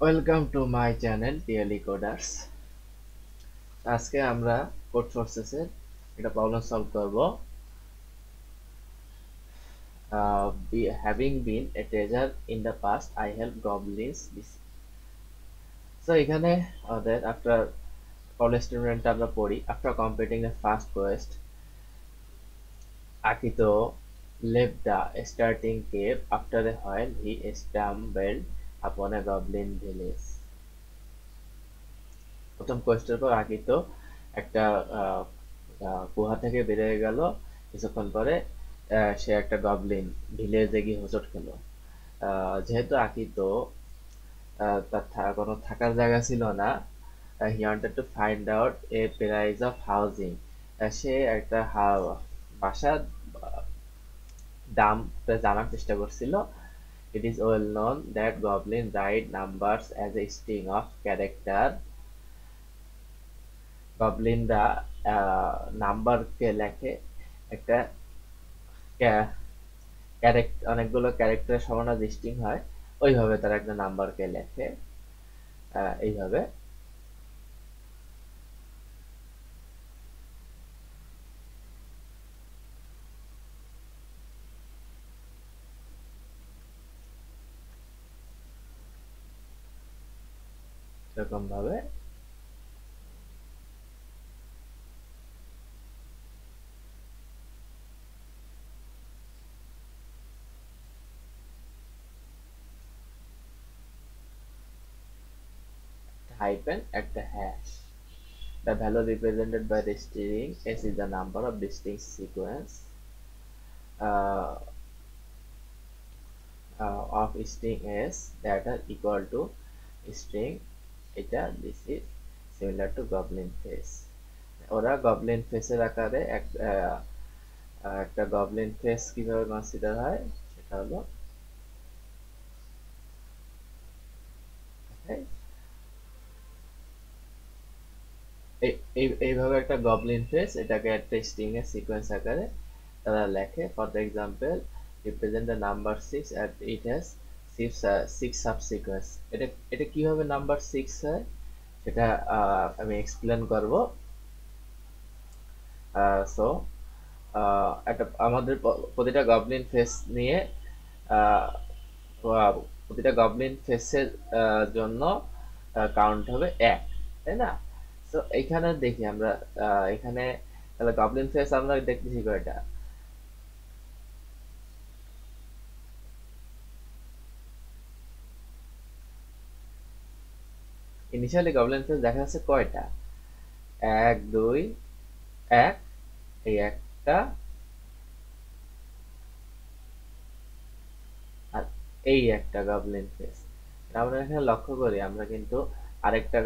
Welcome to my channel TLE coders. আজকে আমরা code সোর্সেসের একটা প্রবলেম সলভ করব। Having been a treasure in the past, I help goblins. So এখানে আমাদের আফটার কলেজ স্টুডেন্ট আমরা পড়ি, after completing the first Quest Akito left the starting cave after a while he stumbled upon a goblin village. প্রথম কোয়েস্টের পর আকিতো একটা আহ, গুহা থেকে বেরিয়ে গেল। কিছুক্ষণ পরে সে একটা গবলিন ভিলেজে গিয়ে হোঁচট খেলো। যেহেতু আকিতো তার কোনো থাকার জায়গা ছিল না, he wanted to find out a price of housing. সে একটা বাসার দাম জানার চেষ্টা করছিল। It is well known that goblin write numbers as a string of character. গবলিনরা নাম্বারকে লেখে একটা অনেকগুলো ক্যারেক্টারের সমানা স্ট্রিং হয়, ওইভাবে তারা একটা নাম্বারকে লেখে। এইভাবে এরকম ভাবে hyphen একটা hash. The value represented by the string s is the number of distinct sequence uh, of string s that are equal to string এটা this is similar to goblin face. ওরা গবলিন ফেসের আকারে একটা Goblin face কিভাবে consider হয় সেটা হলো এইভাবে একটা গবলিন ফেস এটাকে একটা স্ট্রিং এর সিকোয়েন্স আকারে তারা লেখে। For example represent the number 6 and it has six subsequence. এটা এটা কিভাবে নাম্বার 6 হয় সেটা আমি এক্সপ্লেন করব। সো একটা আমাদের প্রতিটা গবলিন ফেস নিয়ে আহ, প্রতিটা গবলিন ফেসের জন্য কাউন্ট হবে 1, তাই না? তো এইখানে দেখি আমরা এখানে তাহলে গবলিন ফেস আমরা দেখতেছি কয়টা। ইনিশিয়ালি গবলিন ফেস দেখা যাচ্ছে কয়টা, 1 2 1, এই একটা, আর এই একটা গবলিন ফেস। আমরা এখানে লক্ষ্য করি আমরা কিন্তু আরেকটা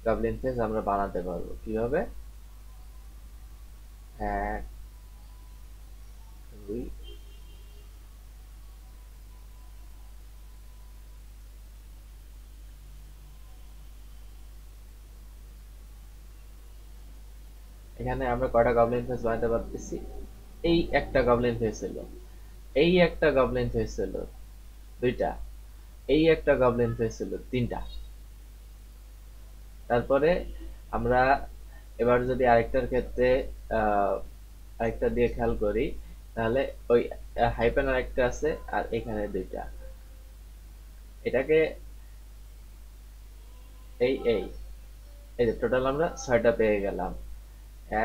গবলিন ফেস আমরা বানাতে পারবো কিভাবে। 1 2, এখানে আমরা কয়টা গবলিন ফেস বানাতে পারতেছি। এই একটা গবলিন ফেস হলো, এই একটা গবলিন ফেস হলো 2টা, এই একটা গবলিন ফেস হলো 3টা। তারপরে আমরা এবার যদি আরেকটার ক্ষেত্রে আহ, আরেকটা দিয়ে খেয়াল করি, তাহলে ওই হাইপেন আরেকটা আছে আর এখানে 2টা। এটাকে এই এই এই যে টোটাল আমরা 6টা পেয়ে গেলাম।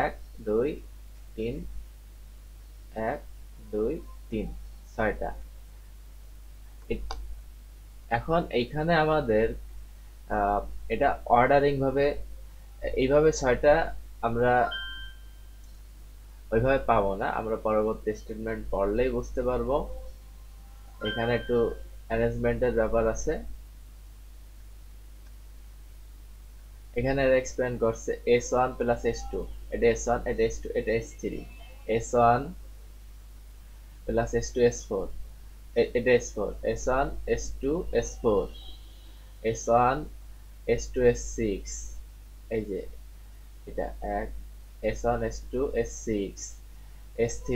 1 2 3, 1 2 3, 6টা। এখন এইখানে আমাদের আহ, এটা অর্ডারিং ভাবে এইভাবে 6টা আমরা ওইভাবে পাবো না, আমরা পরবর্তী স্টেটমেন্ট পড়লেই বুঝতে পারবো। এখানে একটু অ্যারেঞ্জমেন্টের ব্যাপার আছে। এখানে এক্সপ্লেন করছে s1 প্লাস s2, এটা s1 এটা s2 এটা s3, s1 plus s2 s4, এটা s4, s1 s2 s4, s1 s2 s6, এই যে এটা এক, s1 s2 s6, s3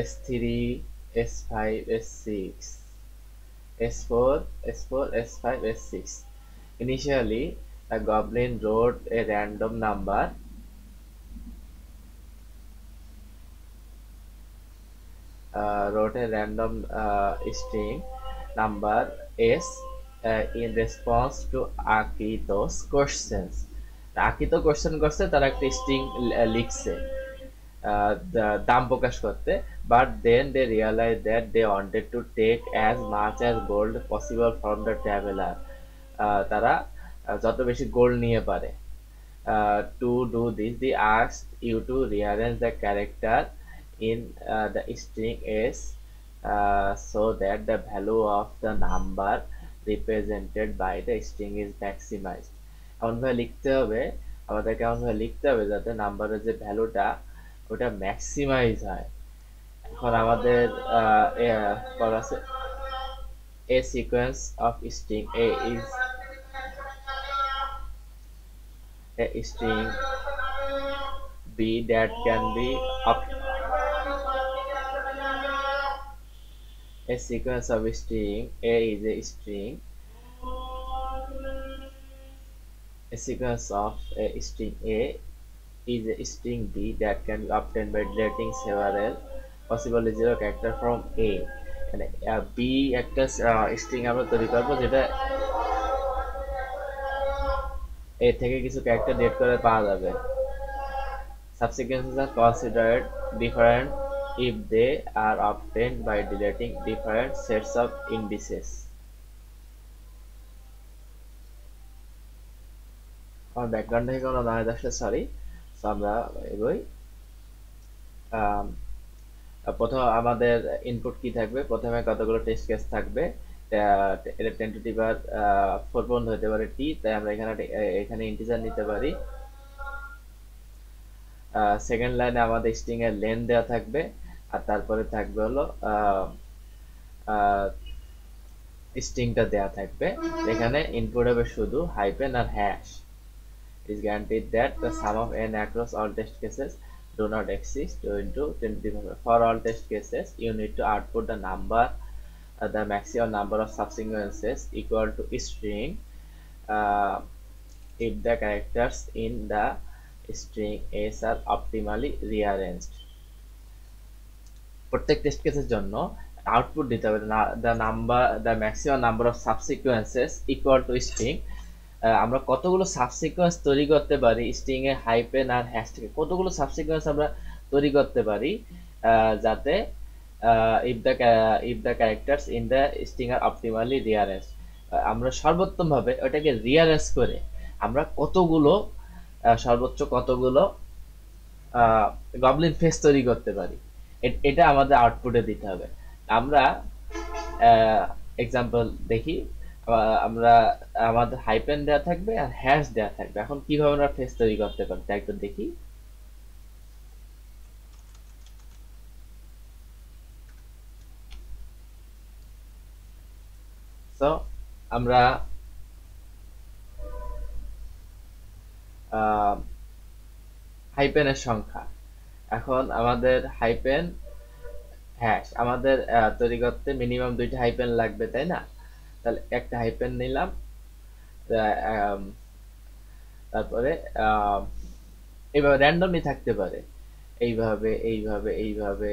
s3 s5 s6, S4, S4, S5, S6. Initially, a goblin wrote a random number string number S in response to Akito's questions. Akito question করছে, তার একটা string লিখছে দাম প্রকাশ করতে, but then they realized that they wanted to take as much as gold possible from the traveler. তারা যত বেশি gold নিয়ে পারে। To do this, they asked you to rearrange the character in the string S so that the value of the number represented by the string is maximized. এমনভাবে লিখতে হবে, আমাদেরকে এমনভাবে লিখতে হবে যাতে নাম্বারের যে ভ্যালুটা ওটা ম্যাক্সিমাইজ হয়। এখন আমাদের করা আছে a sequence of string a is a string b that can be up a sequence of string a is a string a sequence of a string a is a string b that can be obtained by deleting several possible zero character from a and b একটা string আমরা তৈরি করব যেটা a থেকে কিছু character delete করে পাওয়া যাবে। Subsequences are considered different if they are obtained by deleting different sets of indices. আমার ব্যাকগ্রাউন্ড থেকে কোনো নয়েজ আসলে সরি। সো আমরা এগোই। প্রথম আমাদের ইনপুট কি থাকবে, প্রথমে কতগুলো টেস্ট কেস থাকবে, এটা 10 টু দি পাওয়ার 4 পর্যন্ত হতে পারে টি, তাই আমরা এখানে ইন্টিজার নিতে পারি। সেকেন্ড লাইনে আমাদের স্ট্রিং এর লেন্থ দেওয়া থাকবে, আর তারপরে থাকবে হলো স্ট্রিংটা দেওয়া থাকবে, এখানে ইনপুট হবে শুধু হাইপেন আর hash. It is guaranteed that the sum of n across all test cases do not exceed 2 into 10 to the power. For all test cases, you need to output the number, the maximum number of subsequences equal to string if the characters in the string S are optimally rearranged. প্রত্যেক test কেসের জন্য output দিতে হবে the maximum number of subsequences equal to string. আমরা কতগুলো সাবসিকোয়েন্স তৈরি করতে পারি স্ট্রিং এ হাইপেন আর হ্যাশ থেকে, কতগুলো সাবসিকোয়েন্স আমরা তৈরি করতে পারি যাতে if the characters in the string are optimally rearranged, আমরা সর্বোত্তম ভাবে ওটাকে রিঅ্যারেঞ্জ করে আমরা কতগুলো সর্বোচ্চ কতগুলো গবলিন ফেস তৈরি করতে পারি, এটা আমাদের আউটপুটে দিতে হবে। আমরা এক্সাম্পল দেখি, আমরা আমাদের হাইপেন দেওয়া থাকবে আর হ্যাশ দেওয়া থাকবে। এখন কিভাবে আমরা ফেস তৈরি করতে পারি তা একটু দেখি। তো আমরা হাইপেনের সংখ্যা, এখন আমাদের হাইপেন হ্যাশ আমাদের তৈরি করতে মিনিমাম 2টা হাইপেন লাগবে, তাই না? তাহলে একটা হাইপেন নিলাম, তারপরে এইভাবে র্যান্ডমলি থাকতে পারে, এইভাবে এইভাবে এইভাবে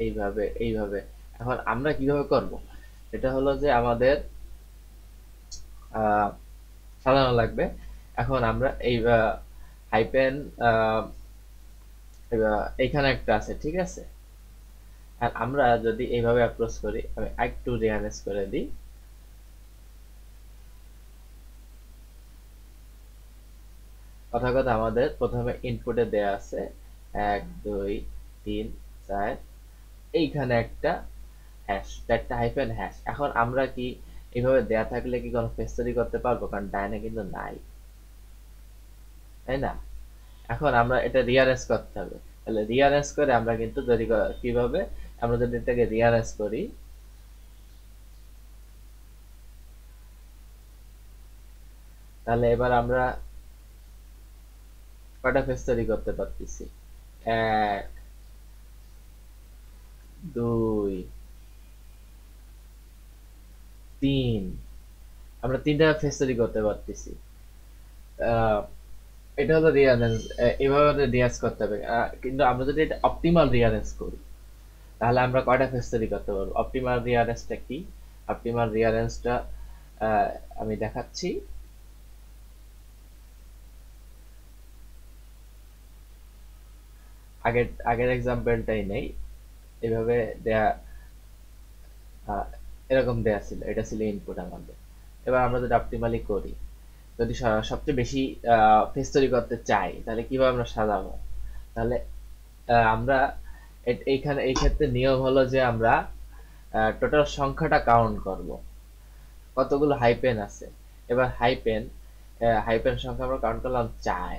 এইভাবে এইভাবে। এখন আমরা কিভাবে করব, এটা হলো যে আমাদের সাজানো লাগবে। এখন আমরা এই হাইপেন এইখানে একটা আছে, ঠিক আছে, আর আমরা যদি এইভাবে অ্যাপ্রোচ করি, আমি একটু রিঅ্যারেঞ্জ করে দিই। কথা কথা আমাদের প্রথমে ইনপুটে দেয়া আছে 1 2 3 4, এইখানে একটা হ্যাশ, একটা হাইফেন হ্যাশ। এখন আমরা কি এইভাবে দেয়া থাকলে কি কোনো ফেস তৈরি করতে পারবো? কারণ ডাইনে কিন্তু নাই, তাই না? এখন আমরা এটা রিঅ্যারেঞ্জ করতে হবে, তাহলে রিঅ্যারেঞ্জ করে আমরা কিন্তু তৈরি কিভাবে, আমরা যদি এটাকে রিঅ্যারেঞ্জ করি, তাহলে এবার আমরা কয়টা ফেস তৈরি করতে পারতেছি? 1 2 3, আমরা 3টা ফেজ তৈরি করতে পারতেছি। আহ, এটা হলো রিয়ারেন্স। এভাবে রিয়াজ করতে হবে। কিন্তু আমরা যদি এটা অপটিমাল রিয়ারেন্স করি তাহলে আমরা কয়টা ফেজ তৈরি করতে পারবো? অপটিমাল রিয়ারেন্সটা কি? অপটিমাল রিয়ারেন্সটা আমি দেখাচ্ছি। আগের আগের এক্সাম্পলটাই নেই, এভাবে দেয়া, আহ, এরকম দেয়া ছিল, এটা ছিল ইনপুট আমাদের। এবার আমরা যদি অপটিমালি করি, যদি সবচেয়ে বেশি ফেজ তৈরি করতে চাই তাহলে কিভাবে আমরা সাজাবো? তাহলে আমরা এইখানে এই ক্ষেত্রে নিয়ম হলো যে আমরা টোটাল সংখ্যাটা কাউন্ট করব, কতগুলো হাইপেন আছে। এবার হাইপেন সংখ্যা আমরা কাউন্ট করলাম 4।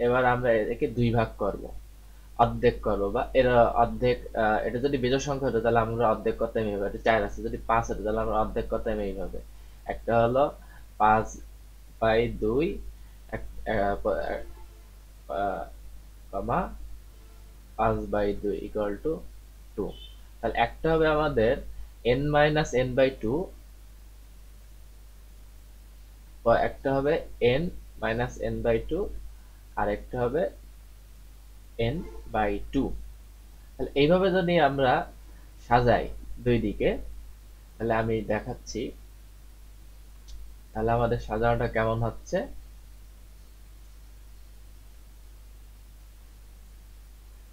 এবার আমরা একে 2 ভাগ করব, অর্ধেক করব, বা এর অর্ধেক। এটা যদি বিজোড় সংখ্যা হতো তাহলে আমরা অর্ধেক করতাম এইভাবে, এটা 4 আছে, যদি 5 হতো তাহলে আমরা অর্ধেক করতাম এইভাবে। একটা হলো 5/2, এক, আহ, প- আহ, কমা 5/2 ইকুয়াল টু 2। তাহলে একটা হবে আমাদের n-n/2, একটা হবে n-n/2, আর একটা হবে n/2। তাহলে এইভাবে যদি আমরা সাজাই দুই দিকে, তাহলে আমি দেখাচ্ছি তাহলে আমাদের সাজানোটা কেমন হচ্ছে।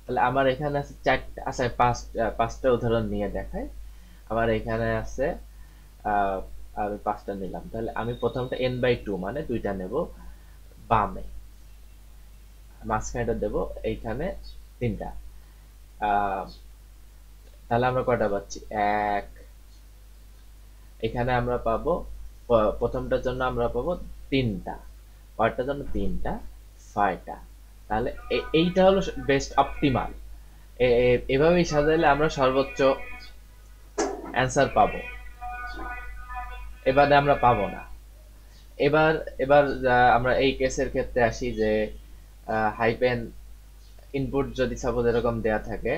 তাহলে আমার এখানে আছে 4টা, আচ্ছা 5টা উদাহরণ নিয়ে দেখাই। আমার এখানে আছে আহ, আমি 5টা নিলাম, তাহলে আমি প্রথমটা n/2 মানে 2টা নেব বামে, মাঝখানেটা দেব এইখানে 3টা। আহ, তাহলে আমরা কয়টা পাচ্ছি? এক, এখানে আমরা পাবো প্রথমটার জন্য আমরা পাবো 3টা, পরেরটার জন্য 3টা, 6টা। তাহলে এইটা হলো বেস্ট অপটিমাল। এভাবেই সাজাইলে আমরা সর্বোচ্চ অ্যান্সার পাবো, এবারে আমরা পাবো না। এবার এবার আমরা এই কেসের ক্ষেত্রে আসি যে হাইপেন ইনপুট যদি সাপোজ এরকম দেয়া থাকে,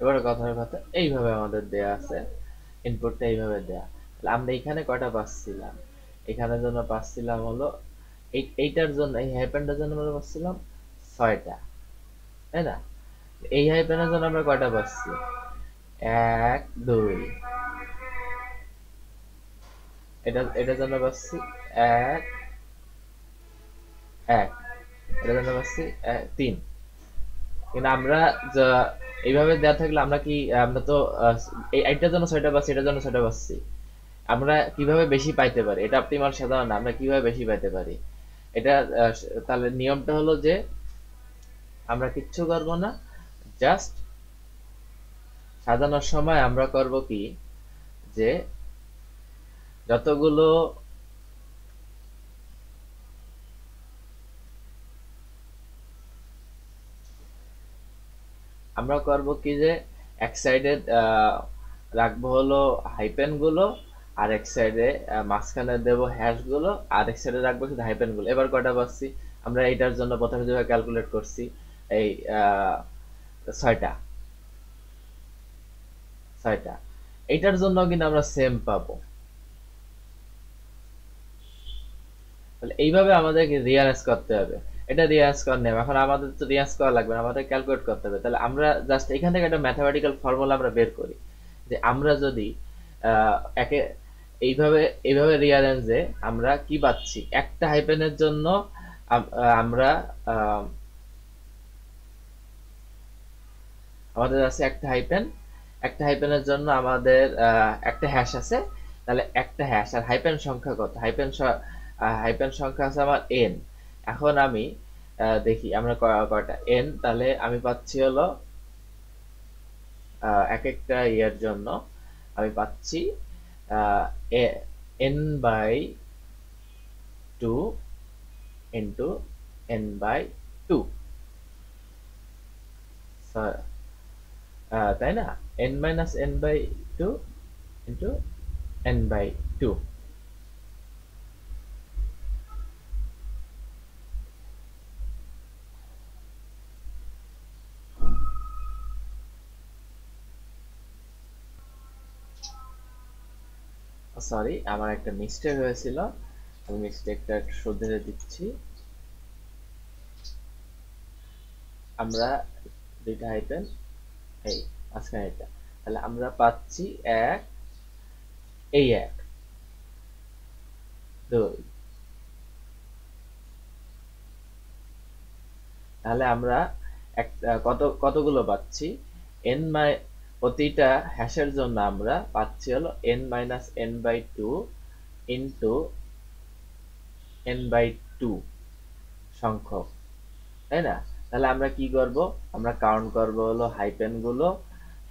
এবারে কথার কথা এইভাবে আমাদের দেয়া আছে, ইনপুটটা এইভাবে দেয়া। তাহলে আমরা এখানে কয়টা পাচ্ছিলাম? এখানের জন্য পাচ্ছিলাম হলো এইটার জন্য, এই হাইপেনটার জন্য আমরা পাচ্ছিলাম 6টা, তাই না? এই হাইপেনের জন্য আমরা কয়টা পাচ্ছি? 1 2। এটার জন্য পাচ্ছি 1 1। এটার জন্য পাচ্ছি 3। কিন্তু আমরা এইভাবে দেওয়া থাকলে আমরা কি, আমরা তো এইটার জন্য 6টা পাচ্ছি, এটার জন্য 6টা পাচ্ছি। আমরা কিভাবে বেশি পাইতে পারি? এটা অপটিমাল সাধারণ না, আমরা কিভাবে বেশি পাইতে পারি? এটা তাহলে নিয়মটা হলো যে আমরা কিচ্ছু করব না, জাস্ট সাজানোর সময় আমরা করব কি, যে যতগুলো আমরা করব কি, যে এক সাইডে রাখবো হলো হাইপেন গুলো, আর এক সাইডে মাঝখানে দেবো হ্যাশ গুলো, আর এক সাইডে রাখবো শুধু হাইপেন গুলো। এবার কয়টা পাচ্ছি? আমরা এটার জন্য প্রথমে যেভাবে ক্যালকুলেট করছি, এই 6টা, 6টা। এইটার জন্য কিন্তু আমরা সেম পাবো। তাহলে এইভাবে আমাদেরকে রিয়ারেঞ্জ করতে হবে। এটা রিয়ারেঞ্জ করার নেই, এখন আমাদের তো রিয়ারেঞ্জ করা লাগবে না, আমাদের ক্যালকুলেট করতে হবে। তাহলে আমরা জাস্ট এখান থেকে একটা ম্যাথমেটিক্যাল ফর্মুলা আমরা বের করি, যে আমরা যদি আহ, একে এইভাবে এইভাবে রিয়ারেঞ্জে আমরা কি পাচ্ছি, একটা হাইপেনের জন্য আমরা আহ, আমাদের আছে একটা হাইপেন, একটা হাইপেনের জন্য আমাদের একটা হ্যাশ আছে। তাহলে একটা হ্যাশ আর হাইপেন সংখ্যা কত? হাইপেন সংখ্যা আছে আমার n। এখন আমি দেখি আমরা কয়টা n, তাহলে আমি পাচ্ছি হলো এক একটা ইয়ের জন্য আমি পাচ্ছি n/2 ইন্টু n/2। তাই না, n minus n by two into n by two. Sorry, আমার একটা মিস্টেক হয়েছিল, আমি মিস্টেকটা শুধরে দিচ্ছি। আমরা দুইটা হাইফেন, এই মাঝখানে এটা, তাহলে আমরা পাচ্ছি এক, এই এক, দুই। তাহলে আমরা কতগুলো পাচ্ছি, n মাই, প্রতিটা হ্যাশের জন্য আমরা পাচ্ছি হলো n minus n by two into n by two সংখ্যক, তাই না? তাহলে আমরা কি করব, আমরা কাউন্ট করব হলো হাইপেন গুলো,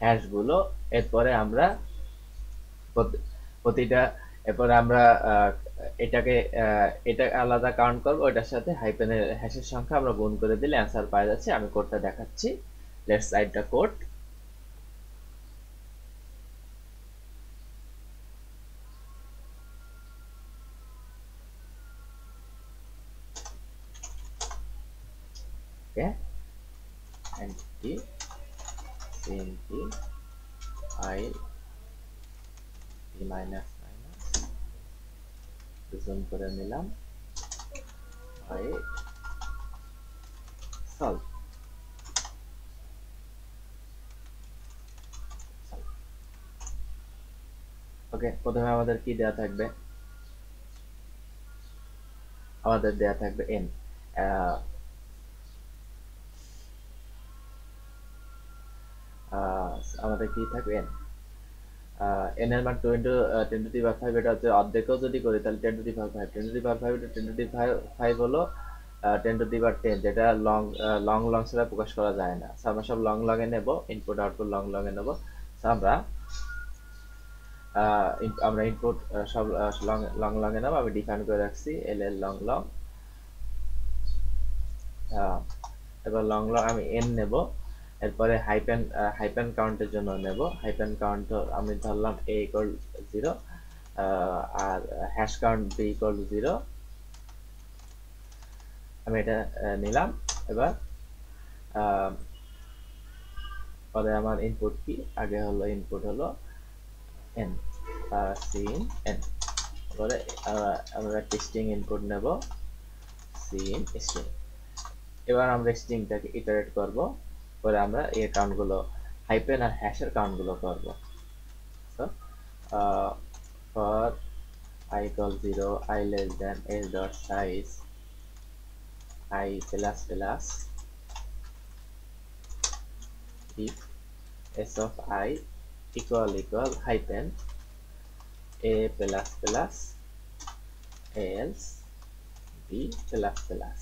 হ্যাশ গুলো, এরপরে আমরা প্রতিটা, এরপরে আমরা এটাকে এটা আলাদা কাউন্ট করব, ওটার সাথে হাইপেনের হ্যাশের সংখ্যা আমরা গুণ করে দিলে অ্যান্সার পাওয়া যাচ্ছে। আমি কোডটা দেখাচ্ছি, let's write the code. Okay, anti CNT I minus minus zoom করে নিলাম, আই সলভ। ওকে, প্রথমে আমাদের কি দেয়া থাকবে, আমাদের দেয়া থাকবে n, আমাদের কি থাকবে n, n এর মান 2 ইন্টু 10 টু দি পাওয়ার 5, এটা হচ্ছে অর্ধেকও যদি করি তাহলে 10 to the power 5, 10 to the পাওয়ার 5 এটা 10 টু দি 5 হলো 10 টু দি পাওয়ার 10, যেটা লং লং লং ছাড়া প্রকাশ করা যায় না। সো আমরা সব লং লং এ নেব, ইনপুট আউটপুট লং লং এ নেব। সো আমরা ইনপুট সব লং লং লং এ নেব, আমি ডিফাইন করে রাখছি এল এল লং লং। এবার লং লং আমি n নেব, এরপরে হাইপেন হাইপেন কাউন্টের জন্য নেব, হাইপেন কাউন্ট আমি ধরলাম a ইকুয়াল 0, আর হ্যাশ কাউন্ট b ইকুয়াল 0, আমি এটা নিলাম। এবার পরে আমার ইনপুট কি, আগে হলো ইনপুট হলো n, সিন n, পরে আমরা টেস্টিং ইনপুট নেব সিন স্ট্রিং। এবার আমরা স্ট্রিংটাকে ইটারেট করব, পরে আমরা এই কাউন্ট গুলো, হাইপেন আর হ্যাশের কাউন্ট গুলো করব। So for I equal 0, I less than s dot size I plus plus if s of I equal hyphen a plus plus else b plus plus।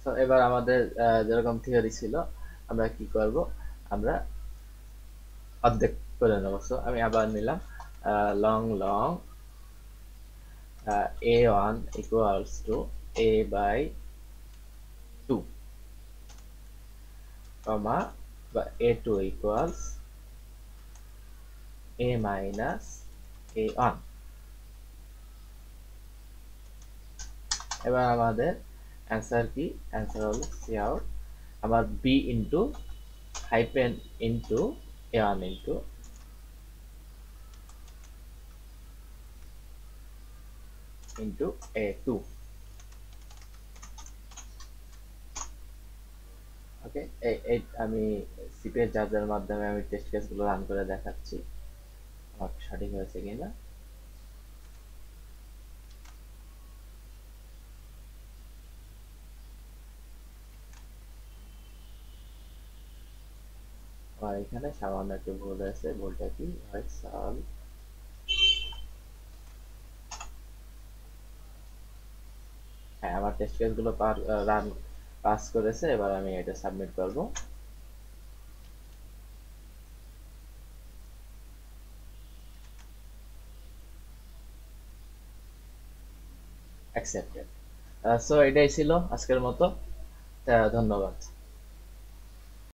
তো এবার আমাদের যেরকম থিওরি ছিল, আমরা কি করব, আমরা অর্ধেক করে নেব। সো আমি আবার নিলাম long long a1 equals to a by 2, comma a2 equals a minus a1। এবার আমাদের অ্যান্সার কি, অ্যান্সার হলো সি আউট আমার b into hyphen into a1 into a2। ওকে, এই আমি সিপিএস জাজের মাধ্যমে আমি টেস্ট কেসগুলো রান করে দেখাচ্ছি আমার সঠিক হয়েছে কিনা। আর এখানে সামান্য একটু ভুল আছে, ভুলটা কি হয়, সলভ। হ্যাঁ, আমার টেস্ট কেসগুলো রান পাস করেছে, এবার আমি এটা সাবমিট করব। অ্যাকসেপ্টেড। সো এটাই ছিল আজকের মতো, ধন্যবাদ।